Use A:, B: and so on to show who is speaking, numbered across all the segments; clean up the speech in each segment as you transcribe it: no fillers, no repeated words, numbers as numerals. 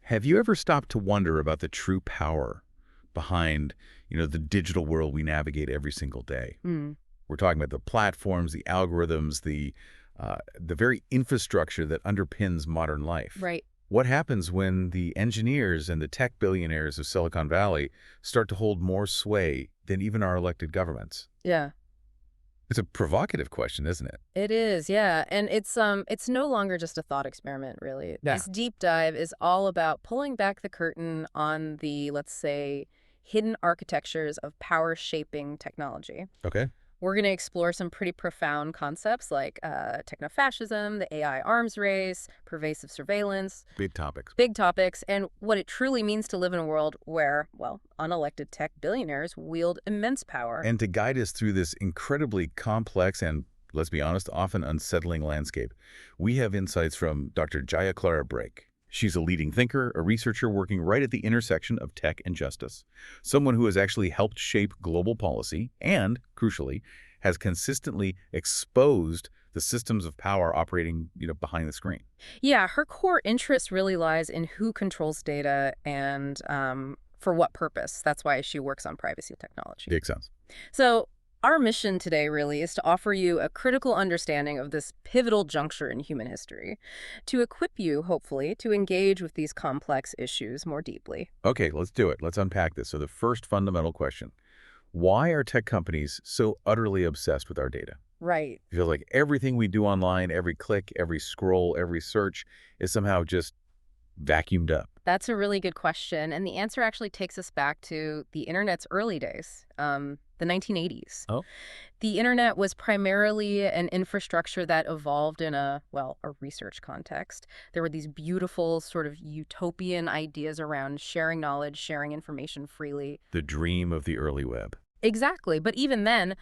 A: Have you ever stopped to wonder about the true power behind, the digital world we navigate every single day?
B: Hmm.
A: We're talking about the platforms, the algorithms, the very infrastructure that underpins modern life.
B: Right.
A: What happens when the engineers and the tech billionaires of Silicon Valley start to hold more sway than even our elected governments?
B: Yeah.
A: It's a provocative question, isn't it?
B: It is, yeah. And it's no longer just a thought experiment, really.
A: Yeah.
B: This deep dive is all about pulling back the curtain on the, let's say, hidden architectures of power shaping technology.
A: Okay.
B: We're going to explore some pretty profound concepts like techno-fascism, the AI arms race, pervasive surveillance,
A: Big topics.
B: big topics, and what it truly means to live in a world where, well, unelected tech billionaires wield immense power.
A: And to guide us through this incredibly complex and, let's be honest, often unsettling landscape, we have insights from Dr. Jaya Clara Brake. She's a leading thinker, a researcher working right at the intersection of tech and justice, someone who has actually helped shape global policy and, crucially, has consistently exposed the systems of power operating, behind the screen.
B: Yeah, her core interest really lies in who controls data and for what purpose. That's why she works on privacy technology.
A: Makes sense.
B: So our mission today really is to offer you a critical understanding of this pivotal juncture in human history, to equip you, hopefully, to engage with these complex issues more deeply.
A: Okay, let's do it. Let's unpack this. So the first fundamental question, why are tech companies so utterly obsessed with our data?
B: Right.
A: It feels like everything we do online, every click, every scroll, every search is somehow just vacuumed up.
B: That's a really good question. And the answer actually takes us back to the internet's early days, the 1980s.
A: Oh.
B: The internet was primarily an infrastructure that evolved in a research context. There were these beautiful sort of utopian ideas around sharing knowledge, sharing information freely.
A: The dream of the early web.
B: Exactly. But even then,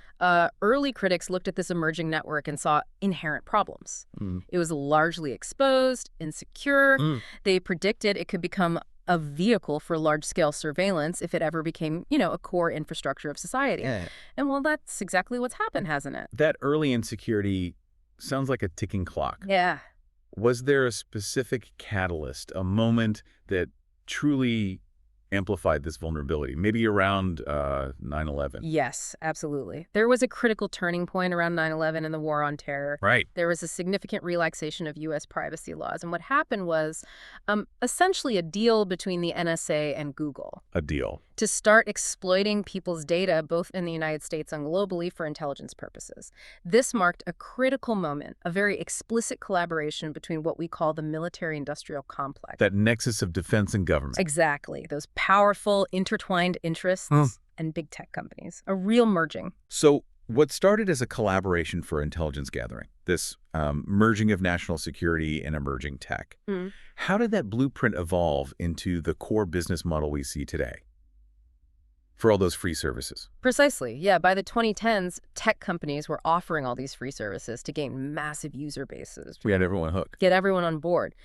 B: early critics looked at this emerging network and saw inherent problems.
A: Mm.
B: It was largely exposed, insecure. They predicted it could become a vehicle for large-scale surveillance if it ever became, a core infrastructure of society.
A: Yeah.
B: And well, that's exactly what's happened, hasn't it?
A: That early insecurity sounds like a ticking clock.
B: Yeah.
A: Was there a specific catalyst, a moment that truly amplified this vulnerability, maybe around 9/11?
B: Yes, absolutely. There was a critical turning point around 9/11 and the War on Terror.
A: Right.
B: There was a significant relaxation of U.S. privacy laws. And what happened was essentially a deal between the NSA and Google
A: A deal.
B: to start exploiting people's data both in the United States and globally for intelligence purposes. This marked a critical moment, a very explicit collaboration between what we call the military-industrial complex.
A: That nexus of defense and government.
B: Exactly. Those powerful, intertwined interests and big tech companies. A real merging.
A: So what started as a collaboration for intelligence gathering, this merging of national security and emerging tech, how did that blueprint evolve into the core business model we see today for all those free services?
B: Precisely. Yeah, by the 2010s, tech companies were offering all these free services to gain massive user bases.
A: We had everyone hooked.
B: Get everyone on board.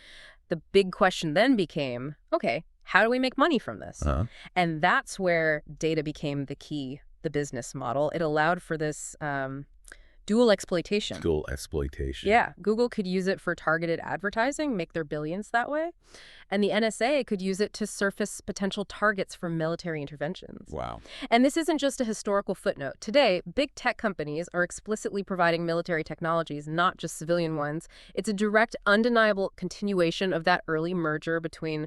B: The big question then became, okay, how do we make money from this? And that's where data became the key, the business model. It allowed for this dual exploitation.
A: Dual exploitation.
B: Yeah, Google could use it for targeted advertising, make their billions that way. And the NSA could use it to surface potential targets for military interventions.
A: Wow.
B: And this isn't just a historical footnote. Today, big tech companies are explicitly providing military technologies, not just civilian ones. It's a direct, undeniable continuation of that early merger between,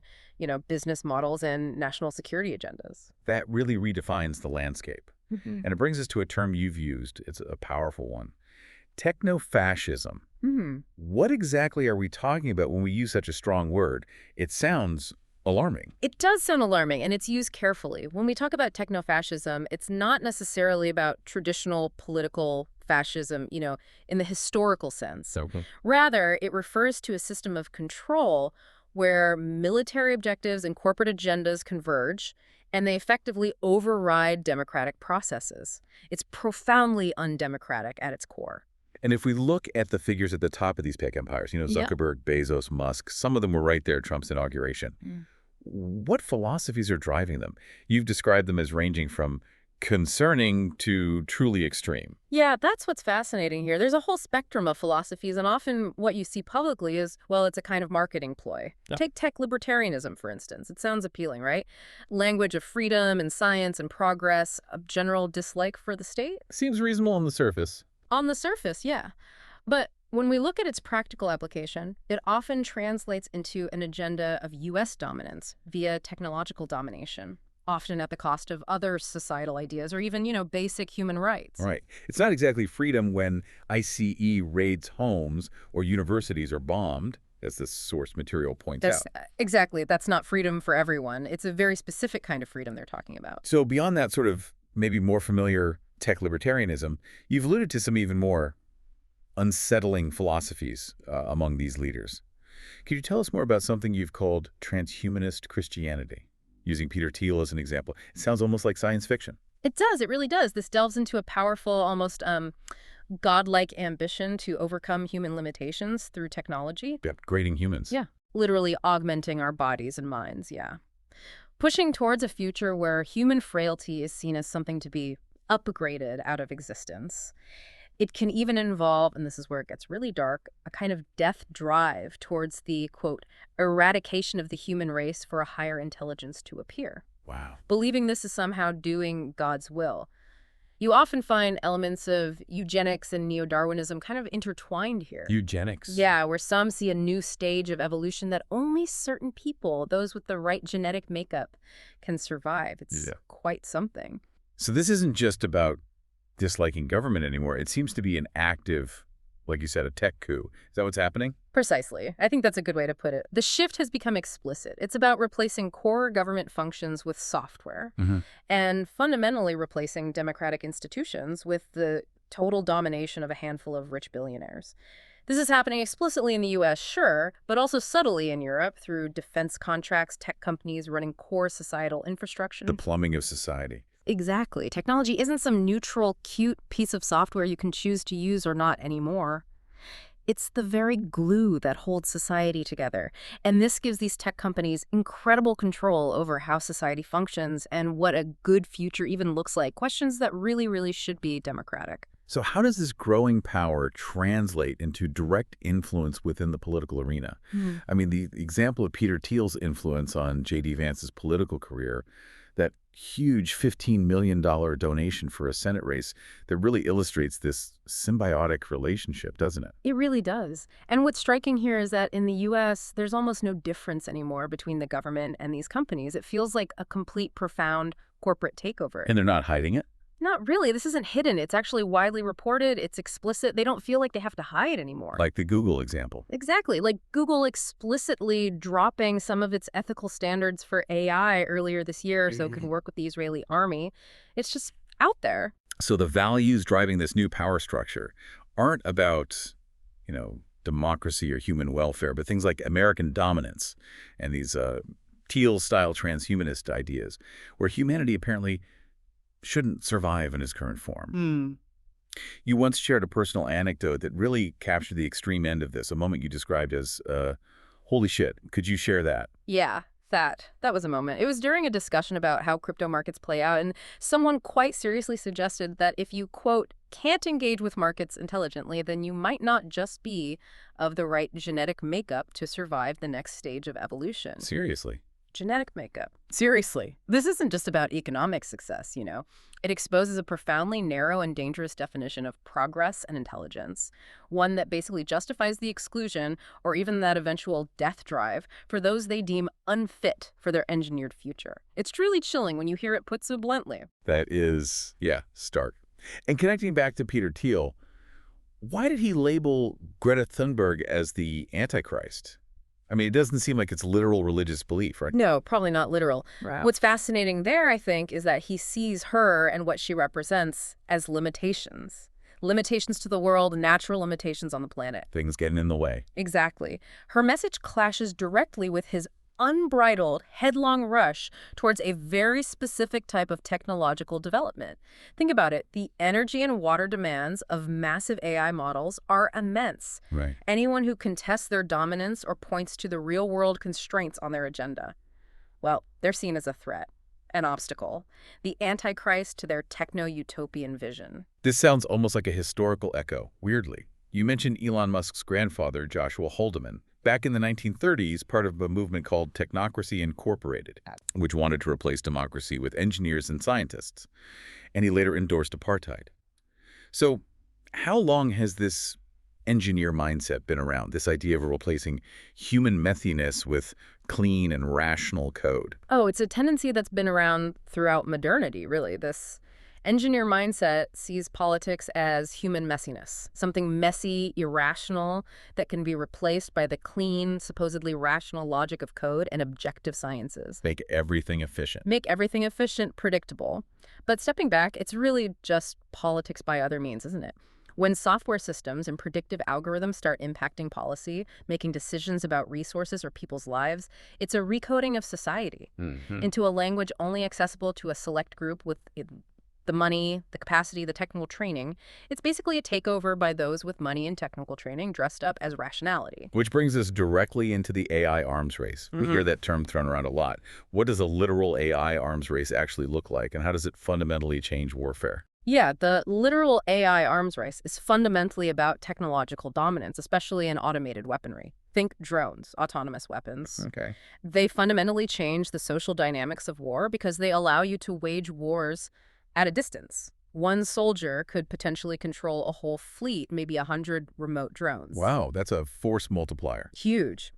B: business models and national security agendas.
A: That really redefines the landscape. And it brings us to a term you've used. It's a powerful one. Techno-Fascism. What exactly are we talking about when we use such a strong word? It sounds alarming.
B: It does sound alarming, and it's used carefully. When we talk about techno-fascism, it's not necessarily about traditional political fascism, in the historical sense.
A: Okay.
B: Rather, it refers to a system of control where military objectives and corporate agendas converge, and they effectively override democratic processes. It's profoundly undemocratic at its core.
A: And if we look at the figures at the top of these tech empires, Zuckerberg, Bezos, Musk, some of them were right there at Trump's inauguration. What philosophies are driving them? You've described them as ranging from concerning to truly extreme.
B: Yeah, that's what's fascinating here. There's a whole spectrum of philosophies, and often what you see publicly is, well, it's a kind of marketing ploy.
A: Yeah.
B: Take tech libertarianism, for instance. It sounds appealing, right? Language of freedom and science and progress, a general dislike for the state?
A: Seems reasonable on the surface.
B: On the surface, yeah. But when we look at its practical application, it often translates into an agenda of U.S. dominance via technological domination, often at the cost of other societal ideas or even, basic human rights.
A: Right. It's not exactly freedom when ICE raids homes or universities are bombed, as the source material points out.
B: Exactly. That's not freedom for everyone. It's a very specific kind of freedom they're talking about.
A: So beyond that sort of maybe more familiar tech libertarianism, you've alluded to some even more unsettling philosophies among these leaders. Could you tell us more about something you've called transhumanist Christianity? Using Peter Thiel as an example. It sounds almost like science fiction.
B: It does. It really does. This delves into a powerful, almost godlike ambition to overcome human limitations through technology.
A: Upgrading humans.
B: Yeah. Literally augmenting our bodies and minds, yeah. Pushing towards a future where human frailty is seen as something to be upgraded out of existence. It can even involve, and this is where it gets really dark, a kind of death drive towards the, quote, eradication of the human race for a higher intelligence to appear.
A: Wow.
B: Believing this is somehow doing God's will. You often find elements of eugenics and neo-Darwinism kind of intertwined here.
A: Eugenics.
B: Yeah, where some see a new stage of evolution that only certain people, those with the right genetic makeup, can survive. It's quite something.
A: So this isn't just about disliking government anymore. It seems to be an active, like you said, a tech coup. Is that what's happening?
B: Precisely. I think that's a good way to put it. The shift has become explicit. It's about replacing core government functions with software and fundamentally replacing democratic institutions with the total domination of a handful of rich billionaires. This is happening explicitly in the U.S., sure, but also subtly in Europe through defense contracts, tech companies running core societal infrastructure.
A: The plumbing of society.
B: Exactly. Technology isn't some neutral, cute piece of software you can choose to use or not anymore. It's the very glue that holds society together. And this gives these tech companies incredible control over how society functions and what a good future even looks like. Questions that really, really should be democratic.
A: So how does this growing power translate into direct influence within the political arena? I mean, the example of Peter Thiel's influence on J.D. Vance's political career, that huge $15 million donation for a Senate race, that really illustrates this symbiotic relationship, doesn't it?
B: It really does. And what's striking here is that in the U.S., there's almost no difference anymore between the government and these companies. It feels like a complete, profound corporate takeover.
A: And they're not hiding it?
B: Not really. This isn't hidden. It's actually widely reported. It's explicit. They don't feel like they have to hide anymore.
A: Like the Google example.
B: Exactly. Like Google explicitly dropping some of its ethical standards for AI earlier this year so it can work with the Israeli army. It's just out there.
A: So the values driving this new power structure aren't about, democracy or human welfare, but things like American dominance and these Thiel-style transhumanist ideas, where humanity apparently shouldn't survive in its current form. You once shared a personal anecdote that really captured the extreme end of this, a moment you described as, holy shit. Could you share that?
B: Yeah, that was a moment. It was during a discussion about how crypto markets play out, and someone quite seriously suggested that if you, quote, can't engage with markets intelligently, then you might not just be of the right genetic makeup to survive the next stage of evolution.
A: Seriously?
B: Genetic makeup. Seriously. This isn't just about economic success, It exposes a profoundly narrow and dangerous definition of progress and intelligence, one that basically justifies the exclusion or even that eventual death drive for those they deem unfit for their engineered future. It's truly chilling when you hear it put so bluntly.
A: That is, stark. And connecting back to Peter Thiel, why did he label Greta Thunberg as the Antichrist? I mean, it doesn't seem like it's literal religious belief, right?
B: No, probably not literal.
A: Wow.
B: What's fascinating there, I think, is that he sees her and what she represents as limitations. Limitations to the world, natural limitations on the planet.
A: Things getting in the way.
B: Exactly. Her message clashes directly with his unbridled, headlong rush towards a very specific type of technological development. Think about it. The energy and water demands of massive AI models are immense.
A: Right.
B: Anyone who contests their dominance or points to the real-world constraints on their agenda, well, they're seen as a threat. an obstacle, the antichrist to their techno-utopian vision.
A: This sounds almost like a historical echo, weirdly. You mentioned Elon Musk's grandfather, Joshua Haldeman, back in the 1930s, part of a movement called Technocracy Incorporated, which wanted to replace democracy with engineers and scientists. And he later endorsed apartheid. So how long has this engineer mindset been around, this idea of replacing human messiness with clean and rational code?
B: Oh, it's a tendency that's been around throughout modernity, really. This engineer mindset sees politics as human messiness, something messy, irrational, that can be replaced by the clean, supposedly rational logic of code and objective sciences.
A: Make everything efficient.
B: Make everything efficient, predictable. But stepping back, it's really just politics by other means, isn't it? When software systems and predictive algorithms start impacting policy, making decisions about resources or people's lives, it's a recoding of society into a language only accessible to a select group with the money, the capacity, the technical training. It's basically a takeover by those with money and technical training dressed up as rationality.
A: Which brings us directly into the AI arms race. We hear that term thrown around a lot. What does a literal AI arms race actually look like, and how does it fundamentally change warfare?
B: Yeah, the literal AI arms race is fundamentally about technological dominance, especially in automated weaponry. Think drones, autonomous weapons.
A: Okay.
B: They fundamentally change the social dynamics of war because they allow you to wage wars at a distance. One soldier could potentially control a whole fleet, maybe 100 remote drones.
A: Wow, that's a force multiplier.
B: Huge.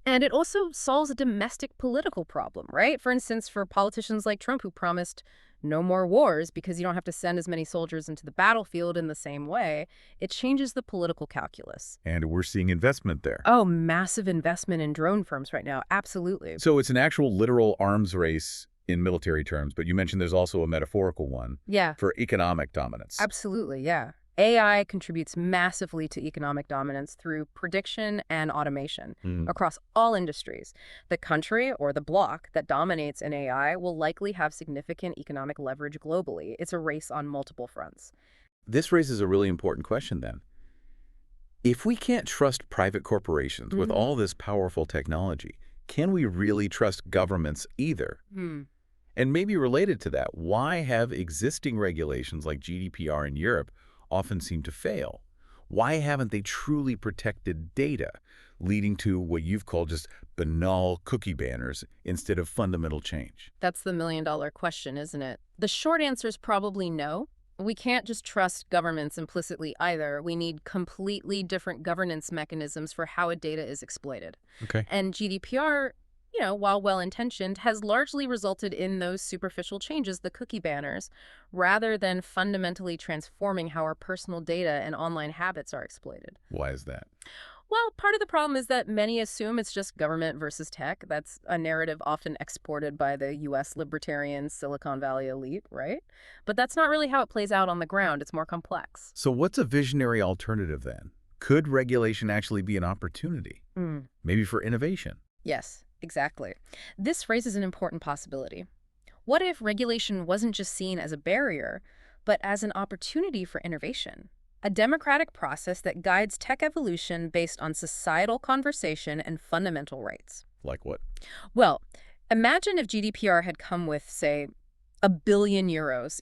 B: And it also solves a domestic political problem, right? For instance, for politicians like Trump who promised no more wars because you don't have to send as many soldiers into the battlefield in the same way, it changes the political calculus.
A: And we're seeing investment there.
B: Oh, massive investment in drone firms right now. Absolutely.
A: So it's an actual literal arms race in military terms, but you mentioned there's also a metaphorical one
B: Yeah.
A: for economic dominance.
B: Absolutely, yeah. AI contributes massively to economic dominance through prediction and automation across all industries. The country or the bloc that dominates in AI will likely have significant economic leverage globally. It's a race on multiple fronts.
A: This raises a really important question then. If we can't trust private corporations with all this powerful technology, can we really trust governments either? And maybe related to that, why have existing regulations like GDPR in Europe often seem to fail? Why haven't they truly protected data, leading to what you've called just banal cookie banners instead of fundamental change?
B: That's the million-dollar question, isn't it? The short answer is probably no. We can't just trust governments implicitly either. We need completely different governance mechanisms for how a data is exploited.
A: Okay.
B: And GDPR, while well-intentioned, has largely resulted in those superficial changes, the cookie banners, rather than fundamentally transforming how our personal data and online habits are exploited.
A: Why is that?
B: Well, part of the problem is that many assume it's just government versus tech. That's a narrative often exported by the U.S. libertarian Silicon Valley elite, right? But that's not really how it plays out on the ground. It's more complex.
A: So what's a visionary alternative then? Could regulation actually be an opportunity? Maybe for innovation?
B: Yes, exactly. This raises an important possibility. What if regulation wasn't just seen as a barrier, but as an opportunity for innovation? A democratic process that guides tech evolution based on societal conversation and fundamental rights.
A: Like what?
B: Well, imagine if GDPR had come with, say, €1 billion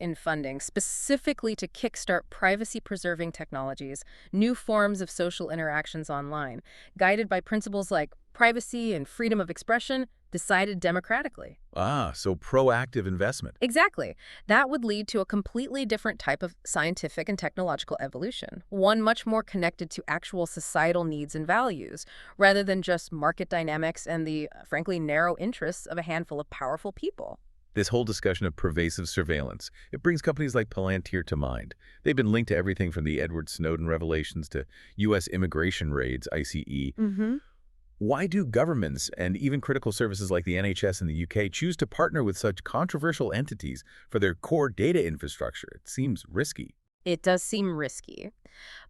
B: in funding specifically to kickstart privacy-preserving technologies, new forms of social interactions online, guided by principles like privacy and freedom of expression, decided democratically.
A: Ah, so proactive investment.
B: Exactly. That would lead to a completely different type of scientific and technological evolution, one much more connected to actual societal needs and values, rather than just market dynamics and the, frankly, narrow interests of a handful of powerful people.
A: This whole discussion of pervasive surveillance, it brings companies like Palantir to mind. They've been linked to everything from the Edward Snowden revelations to U.S. immigration raids, ICE. Why do governments and even critical services like the NHS in the UK choose to partner with such controversial entities for their core data infrastructure? It seems risky.
B: It does seem risky,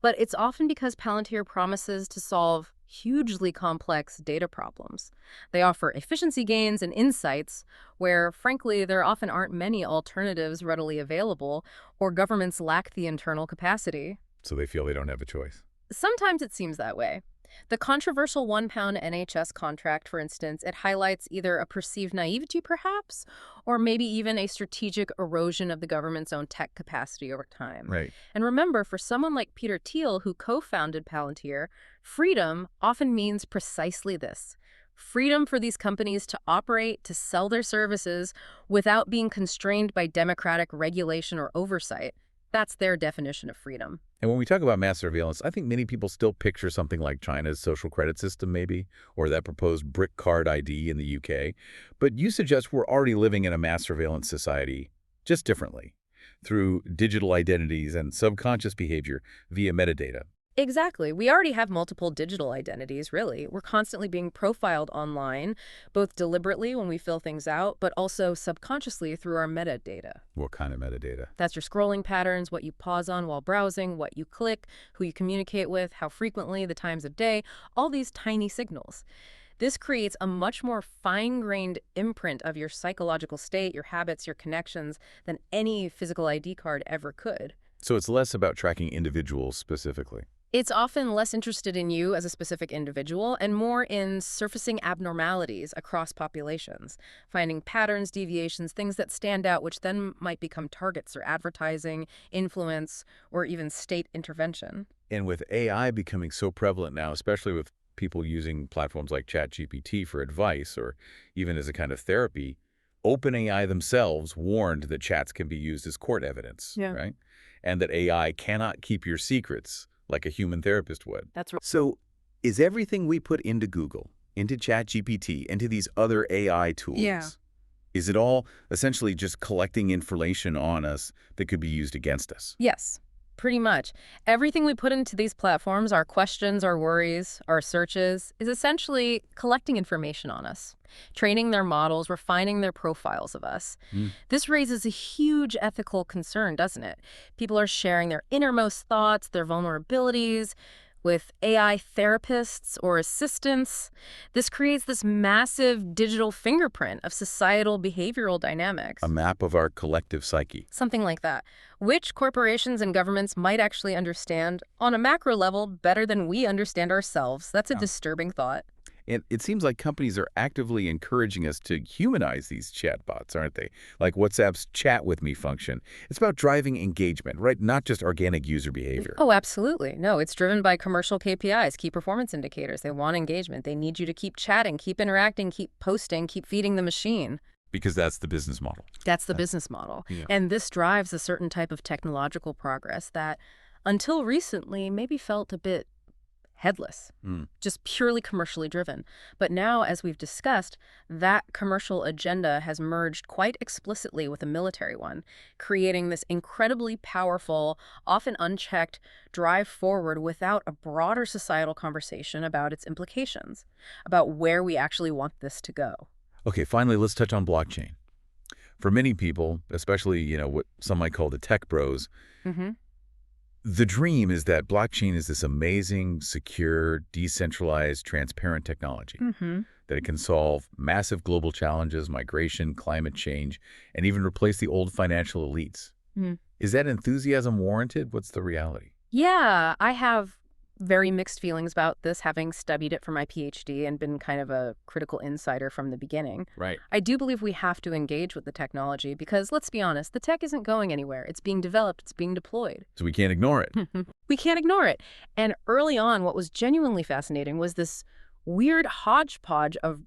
B: but it's often because Palantir promises to solve hugely complex data problems. They offer efficiency gains and insights where, frankly, there often aren't many alternatives readily available, or governments lack the internal capacity.
A: So they feel they don't have a choice.
B: Sometimes it seems that way. The controversial £1 NHS contract, for instance, it highlights either a perceived naivety, perhaps, or maybe even a strategic erosion of the government's own tech capacity over time.
A: Right.
B: And remember, for someone like Peter Thiel, who co-founded Palantir, freedom often means precisely this. Freedom for these companies to operate, to sell their services without being constrained by democratic regulation or oversight. That's their definition of freedom.
A: And when we talk about mass surveillance, I think many people still picture something like China's social credit system, maybe, or that proposed brick card ID in the UK. But you suggest we're already living in a mass surveillance society, just differently, through digital identities and subconscious behavior via metadata.
B: Exactly. We already have multiple digital identities, really. We're constantly being profiled online, both deliberately when we fill things out, but also subconsciously through our metadata.
A: What kind of metadata?
B: That's your scrolling patterns, what you pause on while browsing, what you click, who you communicate with, how frequently, the times of day, all these tiny signals. This creates a much more fine-grained imprint of your psychological state, your habits, your connections, than any physical ID card ever could.
A: So it's less about tracking individuals specifically.
B: It's often less interested in you as a specific individual and more in surfacing abnormalities across populations, finding patterns, deviations, things that stand out, which then might become targets for advertising, influence, or even state intervention.
A: And with AI becoming so prevalent now, especially with people using platforms like ChatGPT for advice or even as a kind of therapy, OpenAI themselves warned that chats can be used as court evidence,
B: Yeah.
A: right? And that AI cannot keep your secrets like a human therapist would.
B: That's right.
A: So is everything we put into Google, into ChatGPT, into these other AI tools,
B: Yeah.
A: is it all essentially just collecting information on us that could be used against us?
B: Yes, pretty much. Everything we put into these platforms, our questions, our worries, our searches, is essentially collecting information on us, training their models, refining their profiles of us. This raises a huge ethical concern, doesn't it? People are sharing their innermost thoughts, their vulnerabilities, with AI therapists or assistants. This creates this massive digital fingerprint of societal behavioral dynamics.
A: A map of our collective psyche.
B: Something like that, which corporations and governments might actually understand on a macro level better than we understand ourselves. That's a disturbing thought.
A: And it seems like companies are actively encouraging us to humanize these chatbots, aren't they? Like WhatsApp's Chat With Me function. It's about driving engagement, right? Not just organic user behavior.
B: Oh, absolutely. No, it's driven by commercial KPIs, key performance indicators. They want engagement. They need you to keep chatting, keep interacting, keep posting, keep feeding the machine.
A: Because that's the business model.
B: That's the business model.
A: Yeah.
B: And this drives a certain type of technological progress that, until recently, maybe felt a bit headless, just purely commercially driven. But now, as we've discussed, that commercial agenda has merged quite explicitly with a military one, creating this incredibly powerful, often unchecked drive forward without a broader societal conversation about its implications, about where we actually want this to go.
A: Okay, finally, let's touch on blockchain. For many people, especially, what some might call the tech bros, the dream is that blockchain is this amazing, secure, decentralized, transparent technology, that it can solve massive global challenges, migration, climate change, and even replace the old financial elites. Is that enthusiasm warranted? What's the reality?
B: Yeah, I have very mixed feelings about this, having studied it for my PhD and been kind of a critical insider from the beginning.
A: Right.
B: I do believe we have to engage with the technology because, let's be honest, the tech isn't going anywhere. It's being developed. It's being deployed.
A: So we can't ignore it.
B: We can't ignore it. And early on, what was genuinely fascinating was this weird hodgepodge of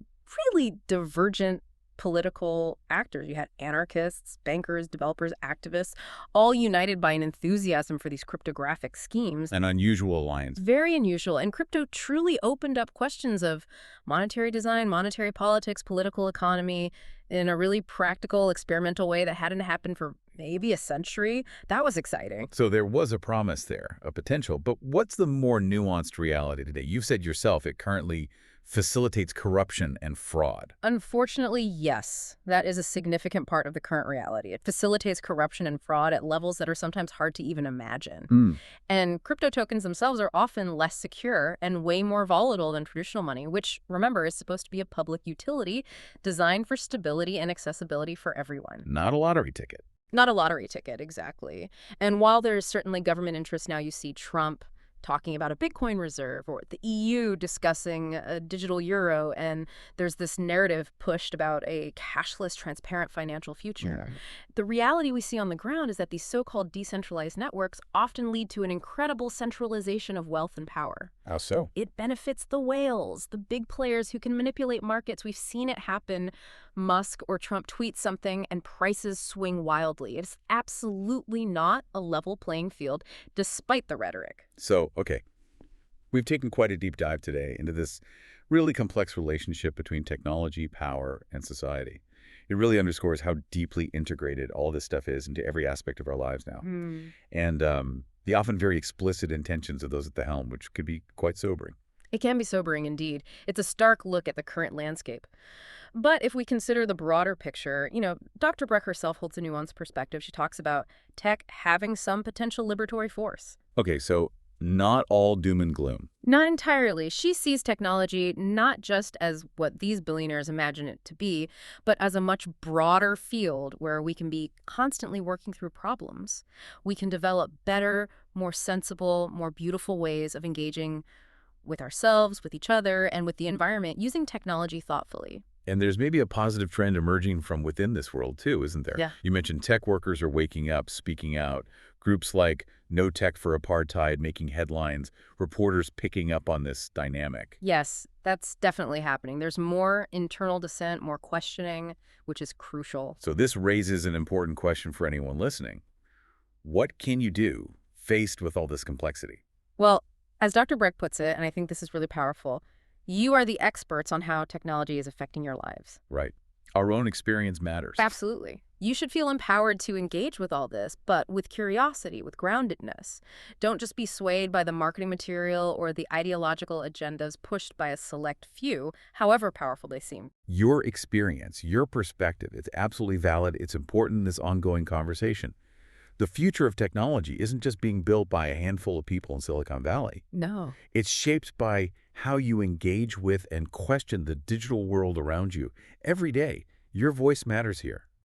B: really divergent political actors. You had anarchists, bankers, developers, activists, all united by an enthusiasm for these cryptographic schemes.
A: An unusual alliance.
B: Very unusual. And crypto truly opened up questions of monetary design, monetary politics, political economy in a really practical, experimental way that hadn't happened for maybe a century. That was exciting.
A: So there was a promise there, a potential. But what's the more nuanced reality today? You've said yourself it currently facilitates corruption and fraud.
B: Unfortunately, yes. That is a significant part of the current reality. It facilitates corruption and fraud at levels that are sometimes hard to even imagine. And crypto tokens themselves are often less secure and way more volatile than traditional money, which, remember, is supposed to be a public utility designed for stability and accessibility for everyone.
A: Not a lottery ticket.
B: Not a lottery ticket, exactly. And while there is certainly government interest now, you see Trump talking about a Bitcoin reserve, or the EU discussing a digital euro, and there's this narrative pushed about a cashless, transparent financial future.
A: Yeah.
B: The reality we see on the ground is that these so-called decentralized networks often lead to an incredible centralization of wealth and power.
A: How so?
B: It benefits the whales, the big players who can manipulate markets. We've seen it happen. Musk or Trump tweet something and prices swing wildly. It's absolutely not a level playing field, despite the rhetoric.
A: So, okay, we've taken quite a deep dive today into this really complex relationship between technology, power, and society. It really underscores how deeply integrated all this stuff is into every aspect of our lives now. And the often very explicit intentions of those at the helm, which could be quite sobering.
B: It can be sobering indeed. It's a stark look at the current landscape. But if we consider the broader picture, Dr. Breck herself holds a nuanced perspective. She talks about tech having some potential liberatory force.
A: Okay, so not all doom and gloom.
B: Not entirely. She sees technology not just as what these billionaires imagine it to be, but as a much broader field where we can be constantly working through problems. We can develop better, more sensible, more beautiful ways of engaging with ourselves, with each other, and with the environment using technology thoughtfully.
A: And there's maybe a positive trend emerging from within this world, too, isn't there?
B: Yeah.
A: You mentioned tech workers are waking up, speaking out. Groups like No Tech for Apartheid making headlines, reporters picking up on this dynamic.
B: Yes, that's definitely happening. There's more internal dissent, more questioning, which is crucial.
A: So this raises an important question for anyone listening. What can you do faced with all this complexity?
B: Well, as Dr. Breck puts it, and I think this is really powerful, you are the experts on how technology is affecting your lives.
A: Right. Our own experience matters.
B: Absolutely. You should feel empowered to engage with all this, but with curiosity, with groundedness. Don't just be swayed by the marketing material or the ideological agendas pushed by a select few, however powerful they seem.
A: Your experience, your perspective, it's absolutely valid. It's important in this ongoing conversation. The future of technology isn't just being built by a handful of people in Silicon Valley.
B: No.
A: It's shaped by how you engage with and question the digital world around you. Every day, your voice matters here.